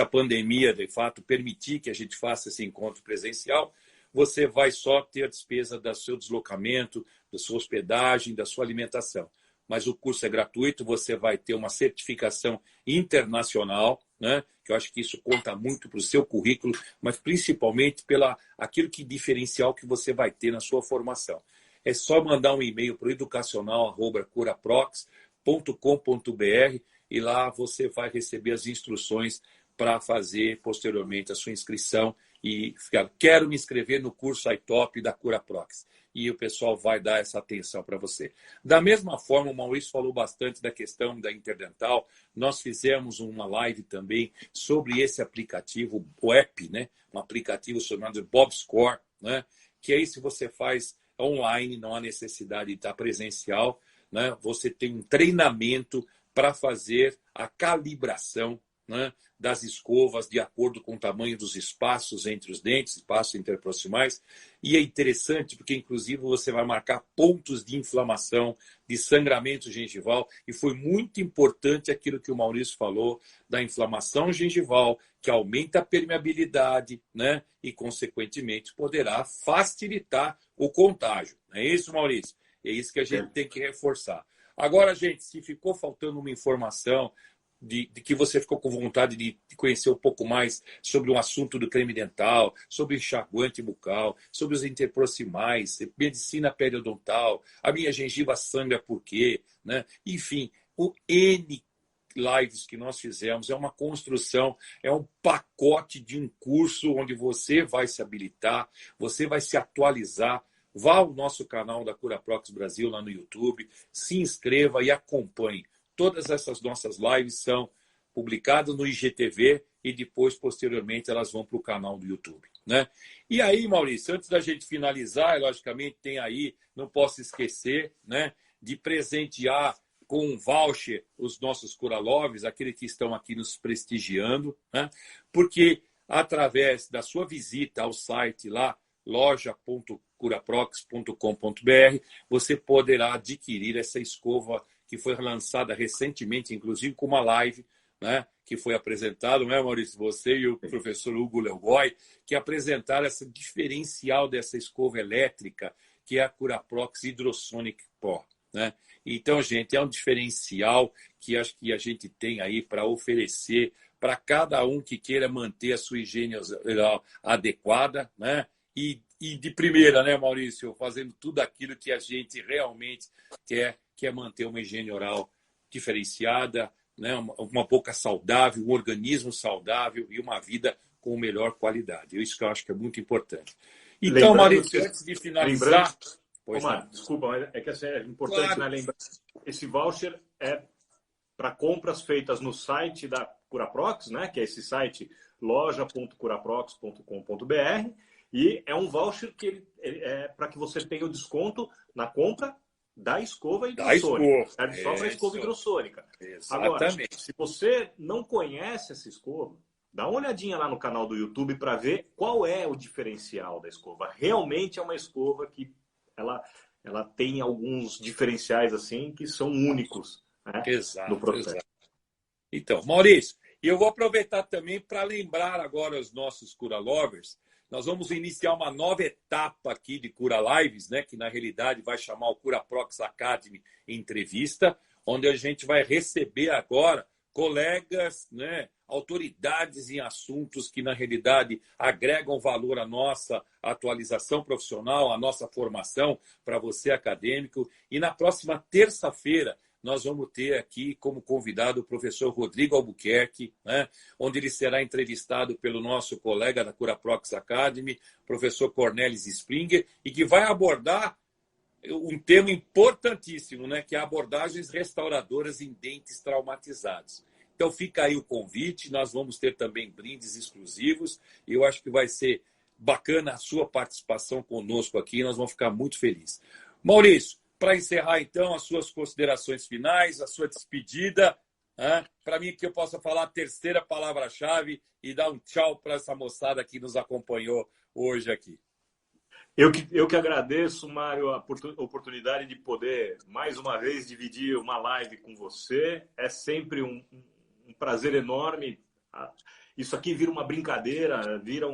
a pandemia, de fato, permitir que a gente faça esse encontro presencial. você vai só ter a despesa do seu deslocamento, da sua hospedagem, da sua alimentação. Mas o curso é gratuito, você vai ter uma certificação internacional, né? Que eu acho que isso conta muito para o seu currículo, mas principalmente pela aquilo que diferencial que você vai ter na sua formação. É só mandar um e-mail para o educacional@curaprox.com.br e lá você vai receber as instruções para fazer posteriormente a sua inscrição e ficar, quero me inscrever no curso iTop da CuraProx. E o pessoal vai dar essa atenção para você. Da mesma forma, o Maurício falou bastante da questão da Interdental. Nós fizemos uma live também sobre esse aplicativo, o app, né? Um aplicativo chamado BobScore, né? Que aí se você faz online, não há necessidade de estar presencial, né? Você tem um treinamento para fazer a calibração, né, das escovas de acordo com o tamanho dos espaços entre os dentes, espaços interproximais. E é interessante porque, inclusive, você vai marcar pontos de inflamação, de sangramento gengival. E foi muito importante aquilo que o Maurício falou da inflamação gengival, que aumenta a permeabilidade, né? E, consequentemente, poderá facilitar o contágio. Não é isso, Maurício? É isso que a gente tem que reforçar. Agora, gente, se ficou faltando uma informação de que você ficou com vontade de conhecer um pouco mais sobre o assunto do creme dental, sobre o enxaguante bucal, sobre os interproximais, medicina periodontal, a minha gengiva sangra por quê, né? Enfim, o N lives que nós fizemos é uma construção, é um pacote de um curso onde você vai se habilitar, você vai se atualizar. Vá ao nosso canal da CuraProx Brasil lá no YouTube, se inscreva e acompanhe. Todas essas nossas lives são publicadas no IGTV e depois, posteriormente, elas vão para o canal do YouTube, né? E aí, Maurício, antes da gente finalizar, logicamente, tem aí, não posso esquecer, né, de presentear com um voucher os nossos Curalovers, aqueles que estão aqui nos prestigiando, né? Porque através da sua visita ao site lá, loja.curaprox.com.br, você poderá adquirir essa escova que foi lançada recentemente, inclusive com uma live, né, que foi apresentado, né, Maurício? Você e o professor Hugo Leugói, que apresentaram esse diferencial dessa escova elétrica, que é a CuraProx Hydrosonic Pro, né? Então, gente, é um diferencial que acho que a gente tem aí para oferecer para cada um que queira manter a sua higiene adequada, né? E de primeira, né, Maurício? Fazendo tudo aquilo que a gente realmente quer, que é manter uma higiene oral diferenciada, né? Uma boca saudável, um organismo saudável e uma vida com melhor qualidade. Isso que eu acho que é muito importante. Então, Maurício, antes de finalizar... Omar, desculpa, mas é que é importante, claro, né, lembrar. Esse voucher é para compras feitas no site da CuraProx, né, que é esse site loja.curaprox.com.br, e é um voucher que ele é para que você tenha o desconto na compra da escova hidrossônica. Serve só para a escova hidrossônica. Agora, se você não conhece essa escova, dá uma olhadinha lá no canal do YouTube para ver qual é o diferencial da escova. Realmente é uma escova que ela tem alguns diferenciais assim que são únicos, né, no processo. Exato. Então, Maurício, eu vou aproveitar também para lembrar agora os nossos Curalovers. Nós vamos iniciar uma nova etapa aqui de Cura Lives, né, que na realidade vai chamar o CuraProx Academy Entrevista, onde a gente vai receber agora colegas, né, autoridades em assuntos que, na realidade, agregam valor à nossa atualização profissional, à nossa formação para você acadêmico. E na próxima terça-feira, nós vamos ter aqui como convidado o professor Rodrigo Albuquerque, né, onde ele será entrevistado pelo nosso colega da CuraProx Academy, professor Cornelis Springer, e que vai abordar um tema importantíssimo, né, que é abordagens restauradoras em dentes traumatizados. Então fica aí o convite, nós vamos ter também brindes exclusivos, e eu acho que vai ser bacana a sua participação conosco aqui, nós vamos ficar muito felizes. Maurício, para encerrar então as suas considerações finais, a sua despedida, né, para mim que eu possa falar a terceira palavra-chave e dar um tchau para essa moçada que nos acompanhou hoje aqui. Eu que agradeço, Mário, a oportunidade de poder, mais uma vez, dividir uma live com você. É sempre um prazer enorme. Isso aqui vira uma brincadeira, vira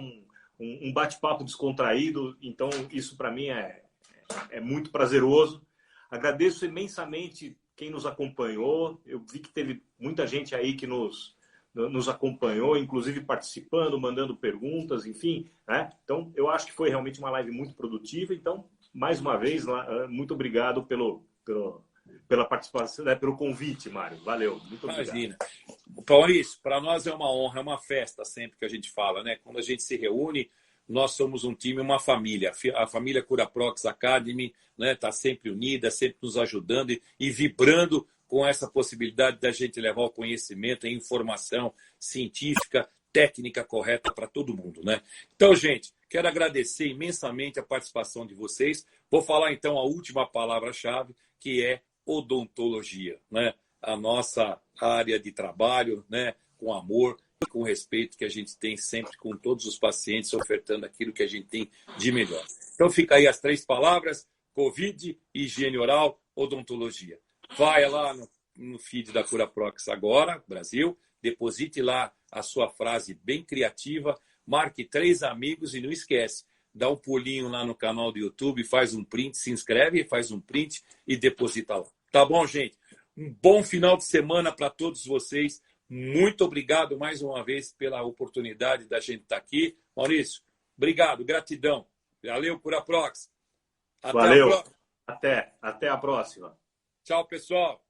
um bate-papo descontraído. Então, isso para mim é muito prazeroso. Agradeço imensamente quem nos acompanhou. Eu vi que teve muita gente aí que nos acompanhou, inclusive participando, mandando perguntas, enfim, né? Então, eu acho que foi realmente uma live muito produtiva. Então, mais uma vez, muito obrigado pela participação, né? Pelo convite, Mário. Valeu, muito obrigado. Imagina. Maurício, para nós é uma honra, é uma festa sempre que a gente fala, né? Quando a gente se reúne, nós somos um time, uma família. A família Curaprox Academy, né, tá sempre unida, sempre nos ajudando e vibrando com essa possibilidade da gente levar o conhecimento, a informação científica, técnica correta para todo mundo, né? Então, gente, quero agradecer imensamente a participação de vocês. Vou falar então a última palavra-chave, que é odontologia, né? A nossa área de trabalho, né? Com amor e com respeito que a gente tem sempre com todos os pacientes, ofertando aquilo que a gente tem de melhor. Então, fica aí as 3 palavras: Covid, higiene oral, odontologia. Vai lá no feed da Curaprox agora, Brasil, deposite lá a sua frase bem criativa, marque 3 amigos e não esquece, dá um pulinho lá no canal do YouTube, faz um print, se inscreve, faz um print e deposita lá. Tá bom, gente? Um bom final de semana para todos vocês. Muito obrigado mais uma vez pela oportunidade da gente estar aqui. Maurício, obrigado, gratidão. Valeu, Curaprox. Valeu. Até a próxima. Tchau, pessoal.